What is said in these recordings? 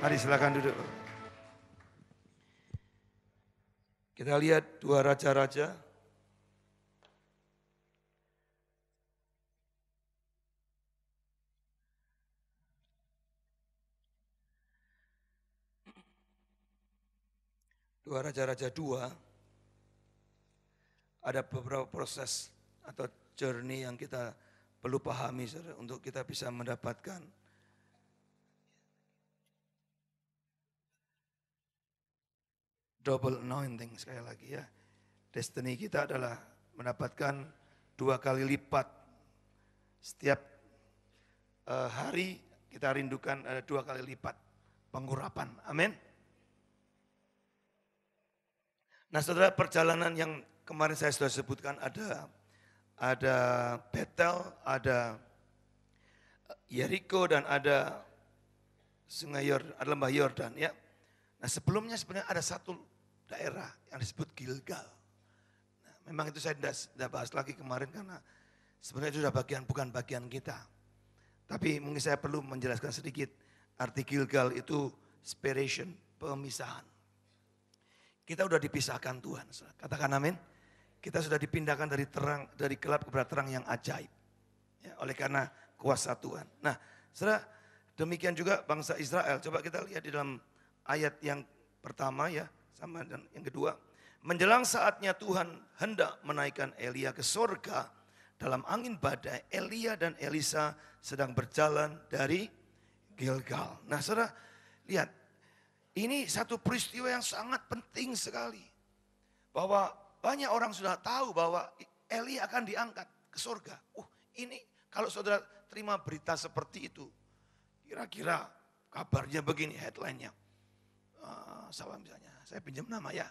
Mari silakan duduk. Kita lihat 2 Raja-Raja. Dua Raja-Raja 2, ada beberapa proses atau journey yang kita perlu pahami saudara, untuk kita bisa mendapatkan double anointing sekali lagi ya. Destiny kita adalah mendapatkan 2 kali lipat. Setiap hari kita rindukan ada 2 kali lipat pengurapan. Amin. Nah saudara, perjalanan yang kemarin saya sudah sebutkan ada Betel, ada Yeriko dan ada Sungai Yordan, ada lembah Yordan ya. Nah sebelumnya sebenarnya ada satu daerah yang disebut Gilgal. Nah, memang itu saya tidak bahas lagi kemarin karena sebenarnya itu sudah bukan bagian kita. Tapi mungkin saya perlu menjelaskan sedikit arti Gilgal itu separation, pemisahan. Kita sudah dipisahkan Tuhan, katakan amin. Kita sudah dipindahkan dari gelap kepada terang yang ajaib. Ya, oleh karena kuasa Tuhan. Nah, saudara, demikian juga bangsa Israel. Coba kita lihat di dalam ayat yang pertama ya, sama dan yang kedua. Menjelang saatnya Tuhan hendak menaikkan Elia ke sorga, dalam angin badai, Elia dan Elisa sedang berjalan dari Gilgal. Nah, saudara, lihat. Ini satu peristiwa yang sangat penting sekali. Bahwa banyak orang sudah tahu bahwa Elia akan diangkat ke surga. Ini kalau saudara terima berita seperti itu, kira-kira kabarnya begini headline-nya. Sama misalnya, saya pinjam nama ya.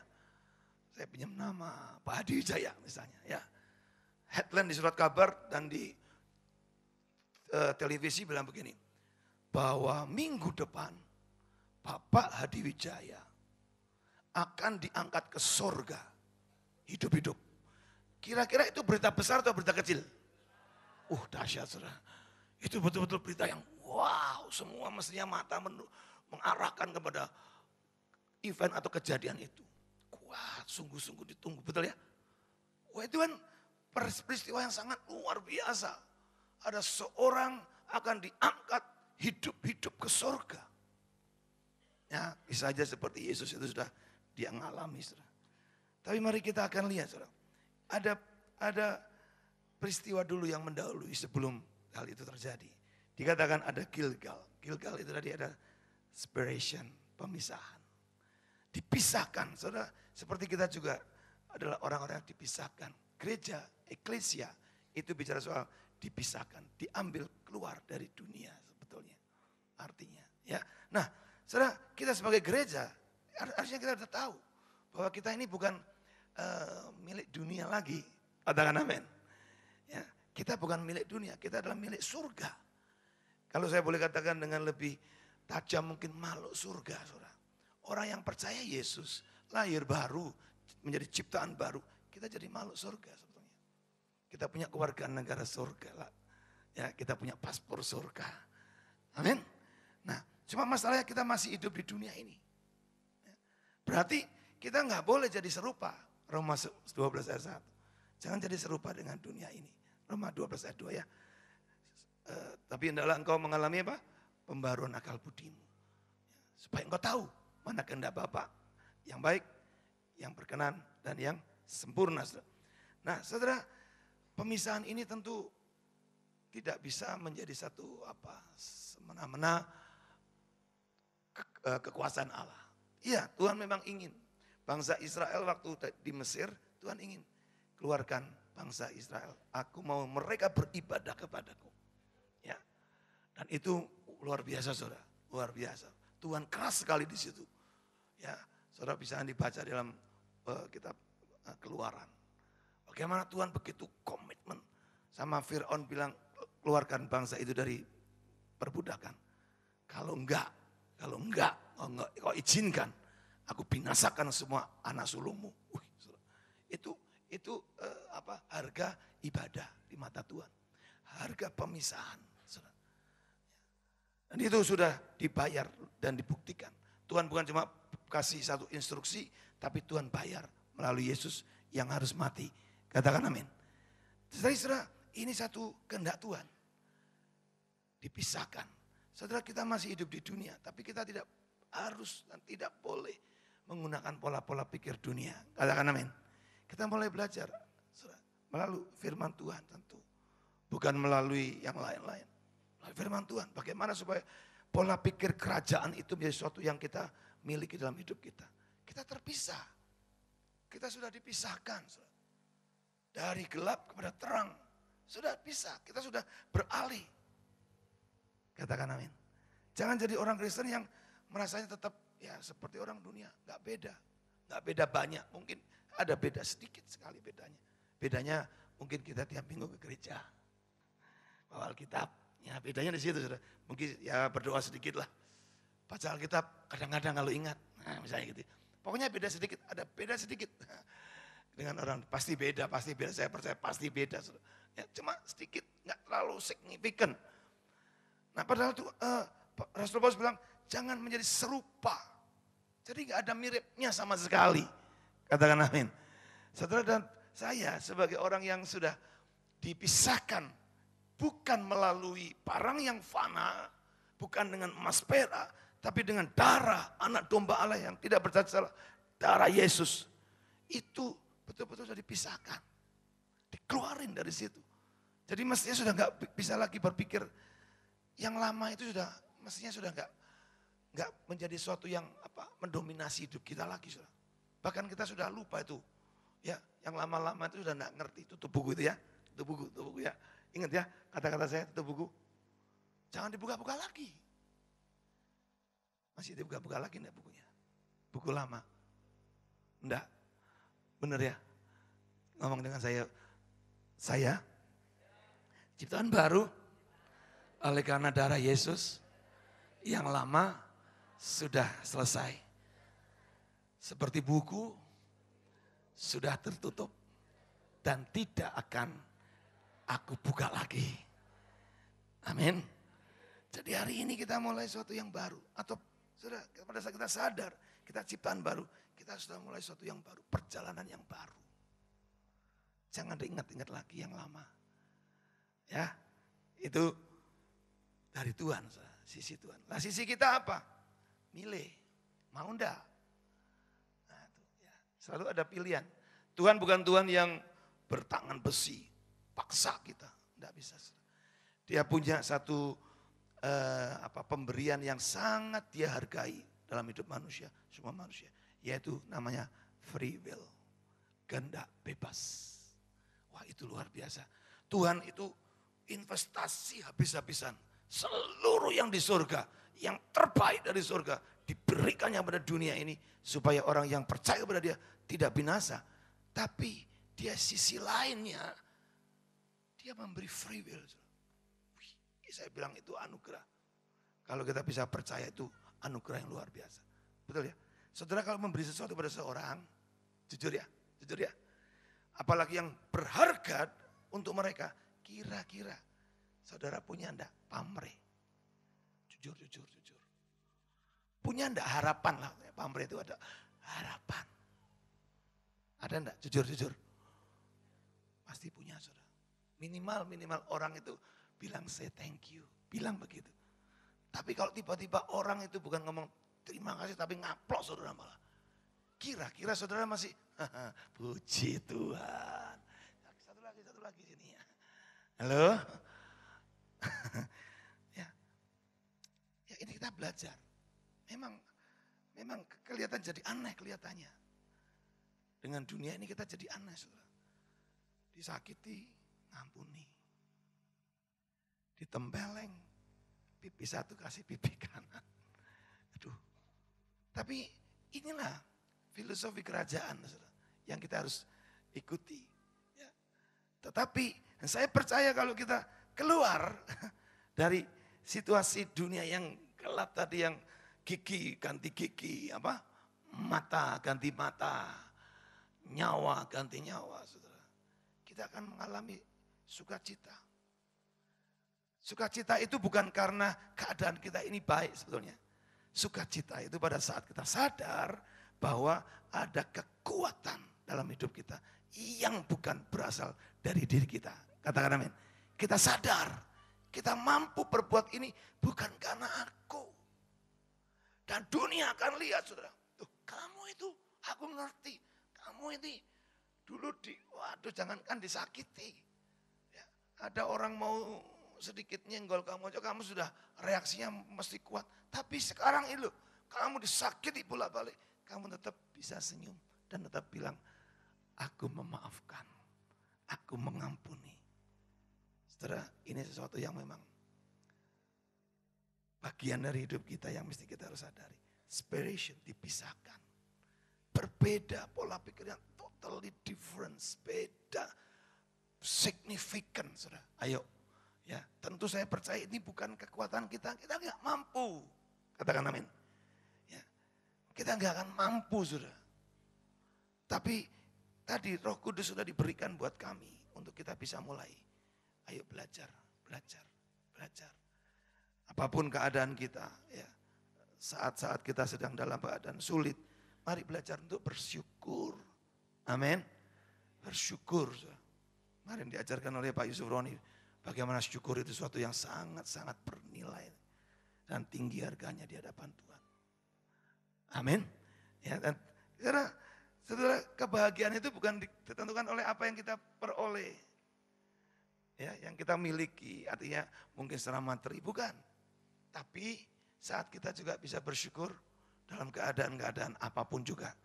Saya pinjam nama Pak Hadi Wijaya misalnya ya. Headline di surat kabar dan di televisi bilang begini. Bahwa minggu depan Bapak Hadi Wijaya akan diangkat ke surga, hidup-hidup. Kira-kira itu berita besar atau berita kecil? Dahsyat saudara. Itu betul-betul berita yang wow, semua mestinya mata mengarahkan kepada event atau kejadian itu. Wah, sungguh-sungguh ditunggu, betul ya? Wah, itu kan peristiwa yang sangat luar biasa. Ada seorang akan diangkat hidup-hidup ke surga. Ya, bisa saja seperti Yesus itu sudah dia ngalami, saudara. Tapi mari kita akan lihat, saudara. Ada peristiwa dulu yang mendahului sebelum hal itu terjadi. Dikatakan ada Gilgal. Gilgal itu tadi ada separation, pemisahan. Dipisahkan, saudara. Seperti kita juga adalah orang-orang yang dipisahkan. Gereja, eklesia, itu bicara soal dipisahkan, diambil keluar dari dunia sebetulnya. Artinya, ya. Nah, saudara, kita sebagai gereja, harusnya kita sudah tahu bahwa kita ini bukan milik dunia lagi. Katakan amin. Ya, kita bukan milik dunia, kita adalah milik surga. Kalau saya boleh katakan dengan lebih tajam mungkin makhluk surga, saudara. Orang yang percaya Yesus, lahir baru, menjadi ciptaan baru, kita jadi makhluk surga sebetulnya. Kita punya keluarga negara surga lah. Ya, kita punya paspor surga. Amin. Nah, cuma masalahnya kita masih hidup di dunia ini. Berarti kita nggak boleh jadi serupa. Roma 12 ayat 1. Jangan jadi serupa dengan dunia ini. Roma 12 ayat 2 ya. Tapi hendaklah engkau mengalami apa? Pembaruan akal budimu. Supaya engkau tahu mana kehendak Bapa yang baik, yang berkenan, dan yang sempurna. Nah saudara, pemisahan ini tentu tidak bisa menjadi satu semena-mena kekuasaan Allah. Iya, Tuhan memang ingin. Bangsa Israel waktu di Mesir, Tuhan ingin keluarkan bangsa Israel. Aku mau mereka beribadah kepadaku. Ya. Dan itu luar biasa saudara, luar biasa. Tuhan keras sekali di situ. Ya, saudara bisa dibaca dalam kitab Keluaran. Bagaimana Tuhan begitu komitmen sama Fir'aun bilang keluarkan bangsa itu dari perbudakan. Kalau enggak, kau izinkan, aku binasakan semua anak sulungmu. Itu harga ibadah di mata Tuhan. Harga pemisahan. Dan itu sudah dibayar dan dibuktikan. Tuhan bukan cuma kasih satu instruksi, tapi Tuhan bayar melalui Yesus yang harus mati. Katakan amin. Saudara, ini satu kehendak Tuhan. Dipisahkan. Saudara, kita masih hidup di dunia, tapi kita tidak harus dan tidak boleh menggunakan pola-pola pikir dunia. Katakan amin. Kita mulai belajar melalui firman Tuhan tentu. Bukan melalui yang lain-lain. Melalui firman Tuhan. Bagaimana supaya pola pikir kerajaan itu menjadi sesuatu yang kita miliki dalam hidup kita. Kita terpisah. Kita sudah dipisahkan. Dari gelap kepada terang. Sudah pisah. Kita sudah beralih. Katakan amin. Jangan jadi orang Kristen yang merasanya tetap ya seperti orang dunia. Gak beda. Gak beda banyak. Mungkin ada beda sedikit sekali bedanya. Bedanya mungkin kita tiap minggu ke gereja. Bawa Alkitab. Ya bedanya di situ sudah. Mungkin ya berdoa sedikit lah. Baca Alkitab kadang-kadang kalau ingat. Nah misalnya gitu. Pokoknya beda sedikit. Ada beda sedikit. Dengan orang pasti beda. Saya percaya pasti beda. Ya, cuma sedikit. Gak terlalu signifikan. Nah padahal tuh Rasul Paulus bilang jangan menjadi serupa. Jadi gak ada miripnya sama sekali. Katakan amin. Saudara dan saya sebagai orang yang sudah dipisahkan. Bukan melalui barang yang fana. Bukan dengan emas perak. Tapi dengan darah anak domba Allah yang tidak bersalah. Darah Yesus. Itu betul-betul sudah dipisahkan. Dikeluarin dari situ. Jadi mestinya sudah gak bisa lagi berpikir. Yang lama itu sudah mestinya sudah nggak menjadi sesuatu yang mendominasi hidup kita lagi. Sudah. Bahkan kita sudah lupa itu. Ya, yang lama-lama itu sudah nggak ngerti. Tutup buku itu ya. Tutup buku ya. Ingat ya kata-kata saya tutup buku. Jangan dibuka-buka lagi. Masih dibuka-buka lagi enggak bukunya? Buku lama. Enggak. Bener ya? Ngomong dengan saya ciptaan baru oleh karena darah Yesus yang lama sudah selesai. Seperti buku sudah tertutup dan tidak akan aku buka lagi. Amin. Jadi hari ini kita mulai sesuatu yang baru. Atau sudah pada saat kita sadar kita ciptaan baru. Kita sudah mulai sesuatu yang baru. Perjalanan yang baru. Jangan diingat-ingat lagi yang lama. Ya, itu dari Tuhan, sisi Tuhan. Nah sisi kita apa? Milih, mau enggak? Nah, itu, ya. Selalu ada pilihan. Tuhan bukan Tuhan yang bertangan besi, paksa kita. Enggak bisa. Dia punya satu pemberian yang sangat dia hargai dalam hidup manusia, semua manusia. Yaitu namanya free will, kehendak bebas. Wah itu luar biasa. Tuhan itu investasi habis-habisan. Seluruh yang di surga, yang terbaik dari surga diberikannya pada dunia ini supaya orang yang percaya kepada dia tidak binasa. Tapi dia sisi lainnya dia memberi free will. Saya bilang itu anugerah. Kalau kita bisa percaya itu anugerah yang luar biasa. Betul ya? Saudara kalau memberi sesuatu pada seorang, jujur ya. Apalagi yang berharga untuk mereka, kira-kira saudara punya enggak pamrih? Jujur. Punya enggak harapan lah, pamrih itu ada harapan. Ada enggak? Jujur. Pasti punya saudara. Minimal orang itu bilang say thank you, bilang begitu. Tapi kalau tiba-tiba orang itu bukan ngomong terima kasih tapi ngaplok saudara malah. Kira-kira saudara masih puji Tuhan. Satu lagi sini ya. Halo? ya ini kita belajar. Memang kelihatan jadi aneh kelihatannya. Dengan dunia ini kita jadi aneh saudara. Disakiti, ngampuni. Ditempeleng, pipi satu kasih pipi kanan. Aduh. Tapi inilah filosofi kerajaan yang kita harus ikuti. Ya. Tetapi saya percaya kalau kita keluar dari situasi dunia yang gelap tadi, yang gigi ganti gigi, mata ganti mata, nyawa ganti nyawa, saudara. Kita akan mengalami sukacita. Sukacita itu bukan karena keadaan kita ini baik sebetulnya. Sukacita itu pada saat kita sadar bahwa ada kekuatan dalam hidup kita yang bukan berasal dari diri kita. Katakan amin. Kita sadar, kita mampu berbuat ini bukan karena aku. Dan dunia akan lihat, saudara. Tuh, kamu itu, aku ngerti. Kamu ini dulu waduh jangankan disakiti. Ya, ada orang mau sedikit nyenggol kamu aja, kamu sudah reaksinya mesti kuat. Tapi sekarang itu, kamu disakiti bolak-balik. Kamu tetap bisa senyum dan tetap bilang, aku memaafkan, aku mengampuni. Saudara, ini sesuatu yang memang bagian dari hidup kita yang mesti kita harus sadari. Separation, dipisahkan. Berbeda pola pikir yang totally different. Beda, signifikan. Saudara. Ayo, ya tentu saya percaya ini bukan kekuatan kita. Kita nggak mampu. Katakan amin. Ya, kita nggak akan mampu, saudara. Tapi tadi Roh Kudus sudah diberikan buat kami untuk kita bisa mulai. Ayo belajar, belajar, belajar. Apapun keadaan kita, ya, saat-saat kita sedang dalam keadaan sulit, mari belajar untuk bersyukur. Amin. Bersyukur. Kemarin diajarkan oleh Pak Yusuf Roni, bagaimana syukur itu sesuatu yang sangat-sangat bernilai dan tinggi harganya di hadapan Tuhan. Amin. Ya, dan karena saudara, kebahagiaan itu bukan ditentukan oleh apa yang kita peroleh. Ya, yang kita miliki, artinya mungkin secara materi, bukan. Tapi saat kita juga bisa bersyukur dalam keadaan-keadaan apapun juga.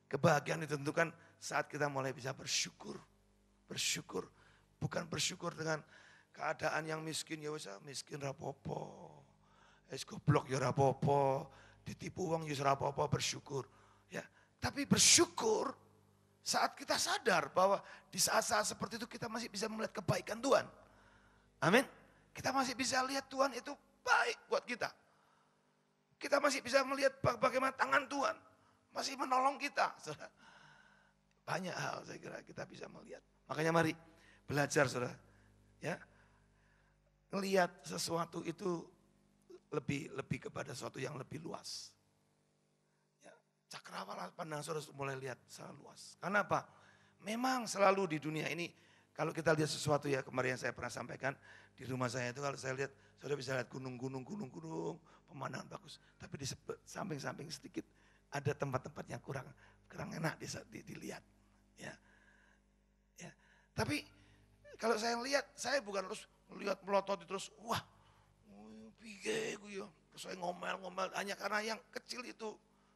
Kebahagiaan ditentukan saat kita mulai bisa bersyukur. Bersyukur, bukan bersyukur dengan keadaan yang miskin, ya wis miskin rapopo. Es goblok ya rapopo, ditipu uang ya rapopo, bersyukur. Ya, tapi bersyukur saat kita sadar bahwa di saat-saat seperti itu kita masih bisa melihat kebaikan Tuhan. Amin. Kita masih bisa lihat Tuhan itu baik buat kita. Kita masih bisa melihat bagaimana tangan Tuhan masih menolong kita. Banyak hal saya kira kita bisa melihat. Makanya mari belajar saudara. Ya, melihat sesuatu itu lebih kepada sesuatu yang lebih luas. Cakrawala pandang saudara mulai lihat secara luas. Karena apa? Memang selalu di dunia ini, kalau kita lihat sesuatu ya, kemarin yang saya pernah sampaikan, di rumah saya itu kalau saya lihat, saudara bisa lihat gunung-gunung, pemandangan bagus. Tapi di samping-samping sedikit, ada tempat-tempat yang kurang enak dilihat. Ya. Ya. Tapi kalau saya lihat, saya bukan terus melihat melotot terus, wah, piye gue ya. Terus saya ngomel-ngomel, hanya karena yang kecil itu.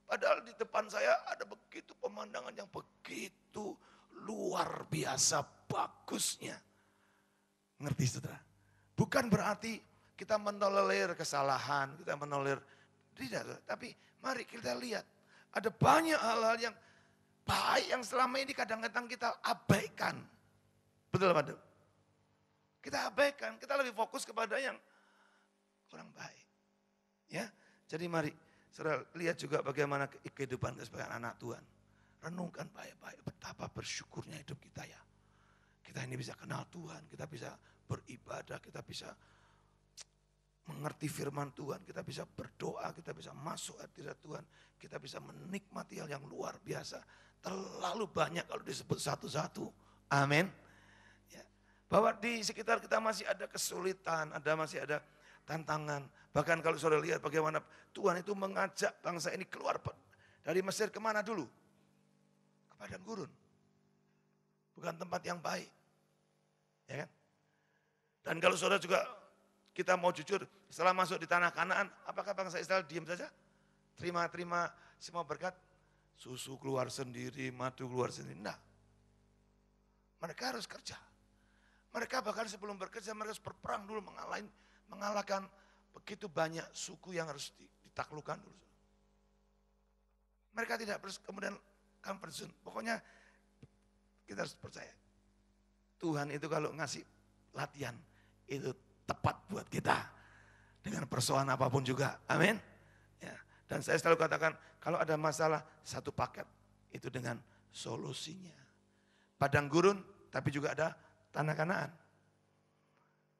Padahal di depan saya ada begitu pemandangan yang begitu luar biasa bagusnya. Ngerti saudara? Bukan berarti kita menolerir kesalahan, kita menolerir, tidak. Tapi mari kita lihat, ada banyak hal-hal yang baik yang selama ini kadang-kadang kita abaikan. Betul apa? Kita abaikan, kita lebih fokus kepada yang kurang baik. Ya, jadi mari. Saudara lihat juga bagaimana kehidupan kita sebagai anak Tuhan. Renungkan baik-baik betapa bersyukurnya hidup kita ya. Kita ini bisa kenal Tuhan, kita bisa beribadah, kita bisa mengerti firman Tuhan, kita bisa berdoa, kita bisa masuk hadirat Tuhan, kita bisa menikmati hal yang luar biasa. Terlalu banyak kalau disebut satu-satu. Amin. Ya. Bahwa di sekitar kita masih ada kesulitan, masih ada tantangan. Bahkan kalau saudara lihat bagaimana Tuhan itu mengajak bangsa ini keluar dari Mesir kemana dulu? Ke padang gurun. Bukan tempat yang baik. Ya kan? Dan kalau saudara juga kita mau jujur, setelah masuk di tanah Kanaan, apakah bangsa Israel diam saja? Terima semua berkat? Susu keluar sendiri, madu keluar sendiri. Nah, mereka harus kerja. Mereka bahkan sebelum bekerja, mereka harus berperang dulu mengalahkan begitu banyak suku yang harus ditaklukkan dulu. Mereka tidak kemudian comfort zone. Pokoknya kita harus percaya. Tuhan itu kalau ngasih latihan, itu tepat buat kita. Dengan persoalan apapun juga. Amin. Ya. Dan saya selalu katakan, kalau ada masalah, satu paket. Itu dengan solusinya. Padang gurun, tapi juga ada tanah Kanaan.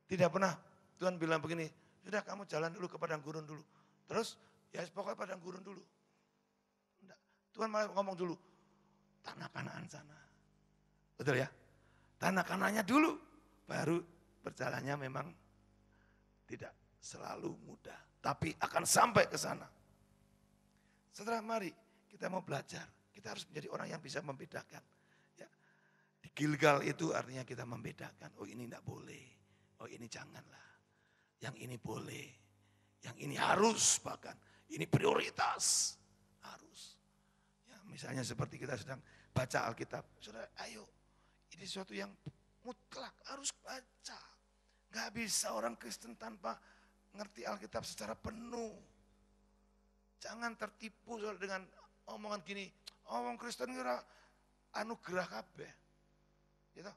Tidak pernah Tuhan bilang begini, sudah kamu jalan dulu ke padang gurun dulu. Terus ya pokoknya padang gurun dulu. Enggak. Tuhan malah ngomong dulu, tanah Kanaan sana. Betul ya? Tanah Kanaannya dulu, baru berjalannya memang tidak selalu mudah. Tapi akan sampai ke sana. Setelah mari kita mau belajar, kita harus menjadi orang yang bisa membedakan. Ya. Di Gilgal itu artinya kita membedakan, oh ini tidak boleh, oh ini janganlah. Yang ini boleh, yang ini harus bahkan, ini prioritas, harus. Ya, misalnya seperti kita sedang baca Alkitab, saudara ayo, ini sesuatu yang mutlak, harus baca. Gak bisa orang Kristen tanpa ngerti Alkitab secara penuh. Jangan tertipu saudara dengan omongan gini, omong Kristen kira anugerah kabeh. Gitu.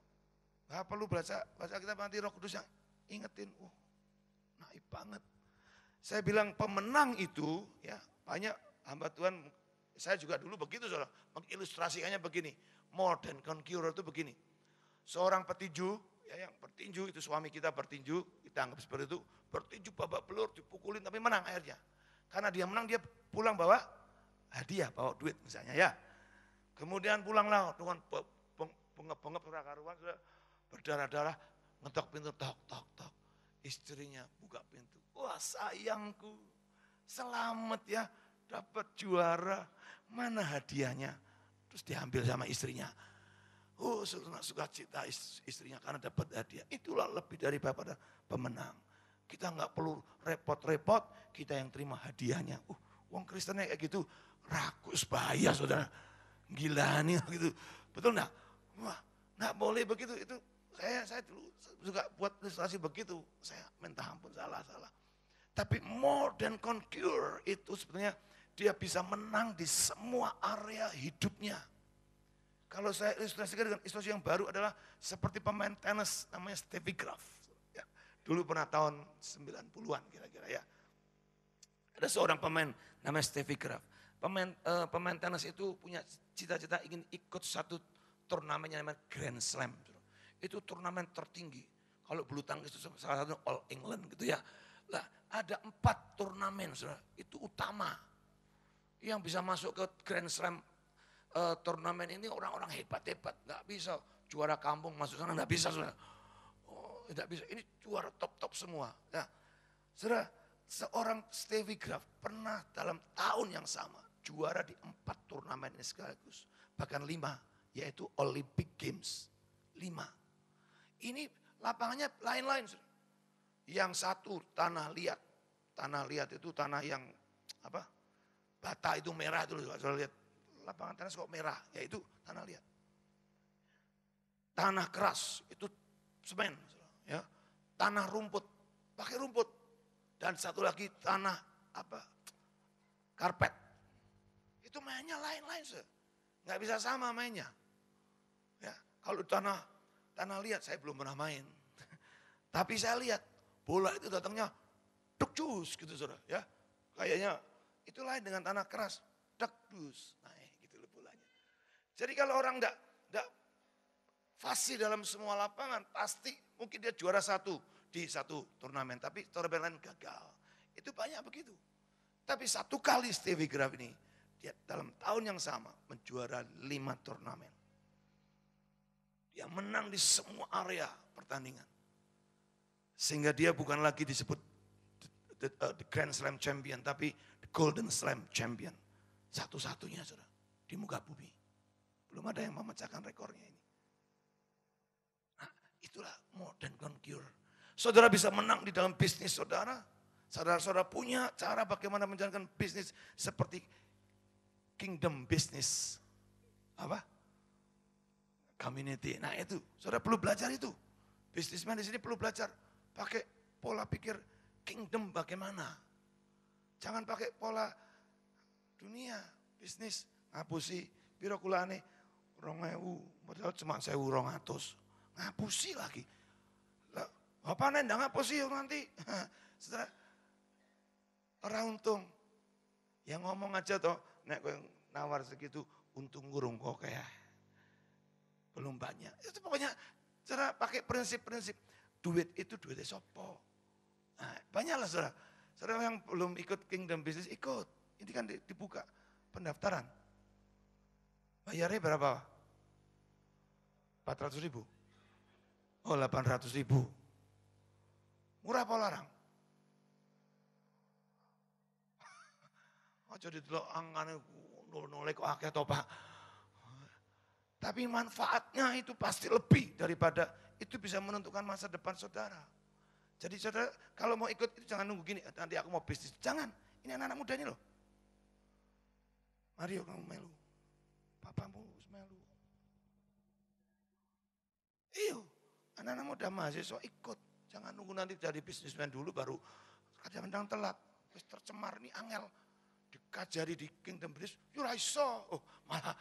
Gak perlu baca Alkitab nanti Roh Kudus yang ingetin, naik banget. Saya bilang pemenang itu ya banyak hamba Tuhan, saya juga dulu begitu saudara, mengilustrasikannya begini, more than conqueror itu begini. Seorang petinju, ya yang bertinju itu suami kita bertinju, kita anggap seperti itu, bertinju babak belur, dipukulin tapi menang akhirnya. Karena dia menang dia pulang bawa hadiah, bawa duit misalnya ya. Kemudian pulanglah dengan bengep-bengep karuan, berdarah-darah, ngetok pintu, tok, tok, tok. Istrinya buka pintu, wah sayangku, selamat ya, dapat juara, mana hadiahnya? Terus diambil sama istrinya. Oh suka cita istrinya karena dapat hadiah. Itulah lebih daripada pemenang. Kita nggak perlu repot-repot, kita yang terima hadiahnya. Wong Kristennya kayak gitu, rakus bahaya saudara. Gila nih gitu, betul enggak? Wah, nggak boleh begitu, itu saya dulu juga buat ilustrasi begitu, saya minta ampun salah. Tapi more than conquer itu sebenarnya dia bisa menang di semua area hidupnya. Kalau saya ilustrasikan dengan ilustrasi yang baru adalah seperti pemain tenis namanya Steffi Graf. Ya, dulu pernah tahun 90-an kira-kira ya. Ada seorang pemain namanya Steffi Graf. Pemain tenis itu punya cita-cita ingin ikut satu turnamen yang namanya Grand Slam. Itu turnamen tertinggi. Kalau bulu tangkis itu salah satu All England gitu ya. Lah ada 4 turnamen saudara, itu utama. Yang bisa masuk ke Grand Slam turnamen ini orang-orang hebat-hebat. Nggak bisa juara kampung masuk sana, nggak bisa saudara. Oh, nggak bisa, ini juara top-top semua. Nah, saudara, seorang Steffi Graf pernah dalam tahun yang sama juara di 4 turnamen ini sekaligus. Bahkan 5, yaitu Olympic Games. 5. Ini lapangannya lain-lain. Yang satu tanah liat. Tanah liat itu tanah yang apa? Bata itu merah itu loh. Saya lihat lapangan tenis kok merah, yaitu tanah liat. Tanah keras itu semen, ya. Tanah rumput, pakai rumput. Dan satu lagi tanah apa? Karpet. Itu mainnya lain-lain, nggak bisa sama mainnya. Ya, kalau tanah liat saya belum pernah main. Tapi saya lihat bola itu datangnya duk jus gitu saudara ya. Kayaknya itu lain dengan tanah keras. Duk dus naik gitu loh bolanya. Jadi kalau orang enggak fasih dalam semua lapangan pasti mungkin dia juara satu di satu turnamen tapi turnamen lain gagal. Itu banyak begitu. Tapi satu kali Steffi Graf ini dia dalam tahun yang sama menjuara 5 turnamen. Dia menang di semua area pertandingan. Sehingga dia bukan lagi disebut the Grand Slam Champion, tapi the Golden Slam Champion. Satu-satunya saudara, di muka bumi. Belum ada yang memecahkan rekornya ini. Nah, itulah more than conquer. Saudara bisa menang di dalam bisnis saudara. Saudara-saudara punya cara bagaimana menjalankan bisnis seperti kingdom business. Apa? Community. Nah itu, saudara perlu belajar itu. Bisnismen di sini perlu belajar pakai pola pikir kingdom bagaimana. Jangan pakai pola dunia, bisnis ngapusi piro kulane 2000, padahal cuma 1200. Ngapusi lagi. Lah, apa nenda ngapusi nanti. Saudara, orang untung. Yang ngomong aja toh, nek kowe nawar segitu untung gurung kok kayak belum banyak. Itu pokoknya cara pakai prinsip-prinsip. Duit itu duitnya sopo. Nah, banyaklah saudara. Saudara yang belum ikut Kingdom Business, ikut. Ini kan dibuka pendaftaran. Bayarnya berapa? 400.000. Oh, 800.000. Murah apa larang? Aja ditelok angkane nolek kok akeh to, Pak. Tapi manfaatnya itu pasti lebih daripada itu bisa menentukan masa depan saudara. Jadi saudara kalau mau ikut itu jangan nunggu gini, nanti aku mau bisnis. Jangan, ini anak-anak muda ini loh. Mario kamu melu, papamu melu. Iyo, anak-anak muda mahasiswa ikut. Jangan nunggu nanti jadi bisnismen dulu baru kadang-kadang telat. Wis tercemar nih angel. Dikajari di Kingdom Business, yura iso. Oh, malah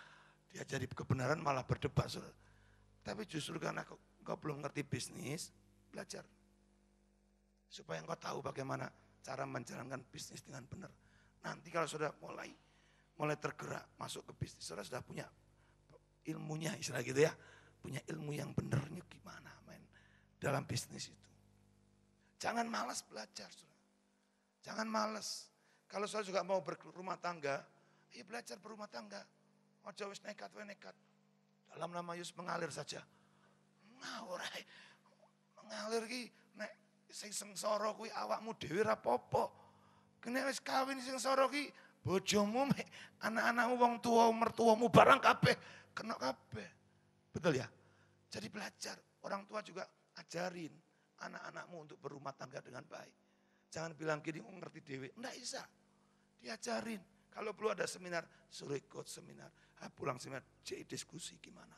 diajari kebenaran malah berdebat. Saudara. Tapi justru karena kau belum ngerti bisnis, belajar. Supaya engkau tahu bagaimana cara menjalankan bisnis dengan benar. Nanti kalau sudah mulai tergerak masuk ke bisnis, saudara sudah punya ilmunya, istilah gitu ya. Punya ilmu yang benarnya gimana main dalam bisnis itu. Jangan malas belajar, saudara. Jangan malas. Kalau saudara juga mau berumah tangga, ya belajar berumah tangga. Ojo wis nekat, dalam nama Yesus mengalir saja. Ngawur ae. Mengalir ki nek sing sengsara kuwi awakmu dhewe ra apa-apa. Kene wis kawin sengsara ki bojomu anak-anakmu wong tua mertuamu barang kabeh kena kabeh. Betul ya? Jadi belajar. Orang tua juga ajarin anak-anakmu untuk berumah tangga dengan baik. Jangan bilang gini ngerti dhewe. Enggak bisa. Diajarin. Kalau perlu ada seminar, suruh ikut seminar. Pulang seminar, diskusi gimana.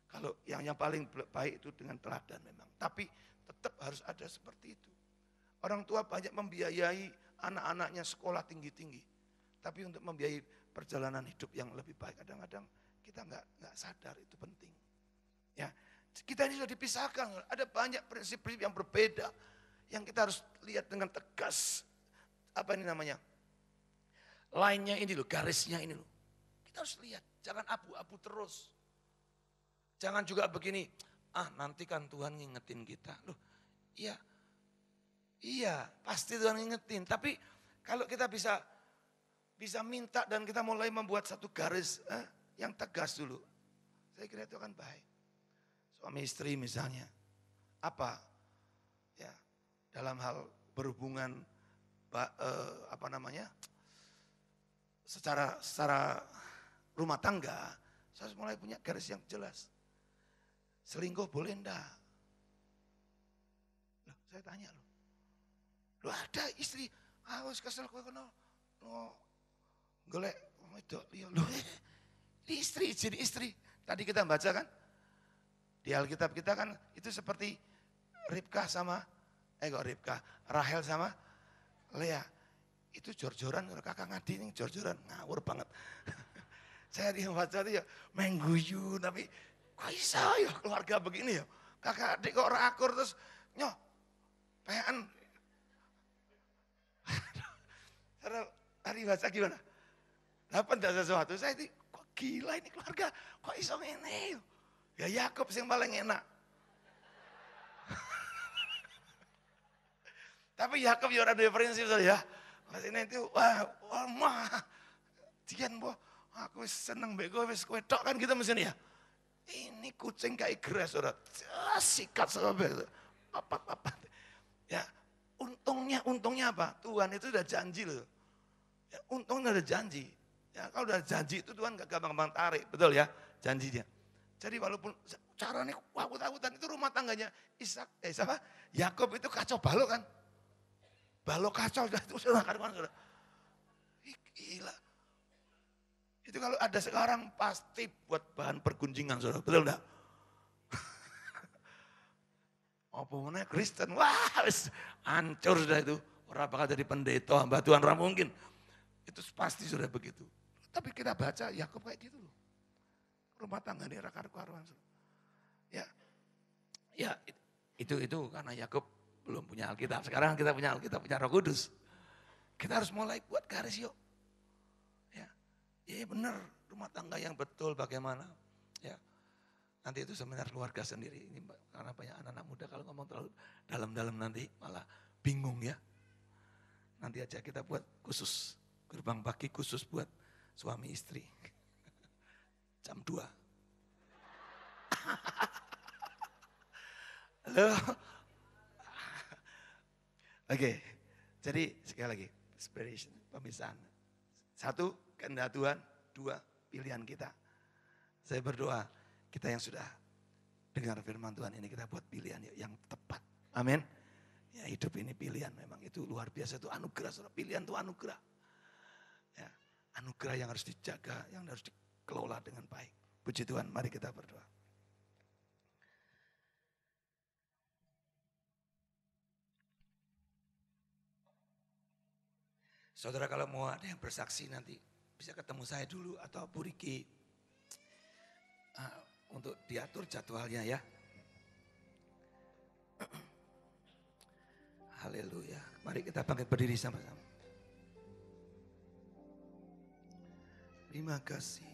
Kalau yang paling baik itu dengan teladan memang. Tapi tetap harus ada seperti itu. Orang tua banyak membiayai anak-anaknya sekolah tinggi-tinggi. Tapi untuk membiayai perjalanan hidup yang lebih baik, kadang-kadang kita nggak sadar itu penting. Ya, kita ini sudah dipisahkan. Ada banyak prinsip-prinsip yang berbeda. Yang kita harus lihat dengan tegas. Apa ini namanya? Lainnya ini loh, garisnya ini loh. Kita harus lihat, jangan abu-abu terus. Jangan juga begini, nanti kan Tuhan ngingetin kita. Loh, iya, pasti Tuhan ngingetin. Tapi kalau kita bisa minta dan kita mulai membuat satu garis yang tegas dulu. Saya kira itu akan baik. Suami istri misalnya, apa? Ya, dalam hal berhubungan, secara rumah tangga, saya harus mulai punya garis yang jelas. Selingkuh boleh enggak? Loh, saya tanya loh. Loh ada istri, wis kesel kowe kono. Golek wedok liya. Loh, istri jadi istri. Tadi kita baca kan? Di Alkitab kita kan itu seperti Rahel sama Lea. Itu jor-joran, kakak ngadi ini jor-joran, ngawur banget. Saya baca itu ya mengguyu, tapi kok bisa ya keluarga begini ya. Kakak adik kok akur terus nyoh, pean. Hari baca gimana? Dapat tidak sesuatu, saya ini kok gila ini keluarga, kok iso ngene. Ya Yakub yang paling enak. Tapi Yakub ya ada prinsip saja ya. Mas ini itu, mah, jian boh, aku seneng bego, kowe tok kan gitu mesin ya. Ini kucing kayak geras, saudara, sikat sampai papat. Ya, untungnya apa? Tuhan itu udah janji loh. Ya, untungnya udah janji. Ya, kalau udah janji itu Tuhan gak gampang-gampang tarik, betul ya, janjinya. Jadi walaupun caranya takut-takutan itu rumah tangganya Yakub itu kacau balau kan. Balok kacau, itu sudah karuan sudah. Gila. Itu kalau ada sekarang pasti buat bahan pergunjingan saudara, betul enggak? Apa mana Kristen, wah hancur sudah itu. Orang bakal jadi pendeta, hamba Tuhan, orang mungkin. Itu pasti sudah begitu. Tapi kita baca Yakub kayak gitu loh. Rumah tangga ini karuan. Ya, itu karena Yakub belum punya Alkitab. Sekarang kita punya Alkitab, punya Roh Kudus. Kita harus mulai buat garis yuk. Ya benar, rumah tangga yang betul bagaimana. Ya, nanti itu seminar keluarga sendiri. Ini karena banyak anak-anak muda kalau ngomong terlalu dalam-dalam nanti malah Bingung ya? Nanti aja kita buat khusus, gerbang pagi khusus buat suami istri. Jam 2. Halo? Oke, jadi sekali lagi, inspiration, pemisahan. 1, kehendak Tuhan. 2, pilihan kita. Saya berdoa, kita yang sudah dengar firman Tuhan ini, kita buat pilihan yang tepat. Amin. Ya, hidup ini pilihan, memang itu luar biasa, itu anugerah. Saudara. Pilihan itu anugerah. Ya, anugerah yang harus dijaga, yang harus dikelola dengan baik. Puji Tuhan, mari kita berdoa. Saudara, kalau mau ada yang bersaksi nanti bisa ketemu saya dulu atau Bu Riki untuk diatur jadwalnya ya. Haleluya. Mari kita bangkit berdiri sama-sama. Terima kasih.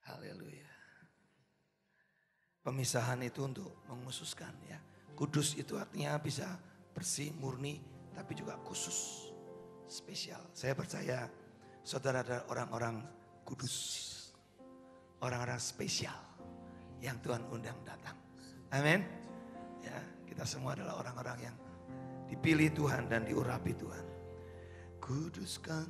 Haleluya. Pemisahan itu untuk mengkhususkan ya. Kudus itu artinya bisa bersih, murni, tapi juga khusus, spesial. Saya percaya saudara adalah orang-orang kudus, orang-orang spesial yang Tuhan undang datang. Amin. Ya, kita semua adalah orang-orang yang dipilih Tuhan dan diurapi Tuhan. Kuduskan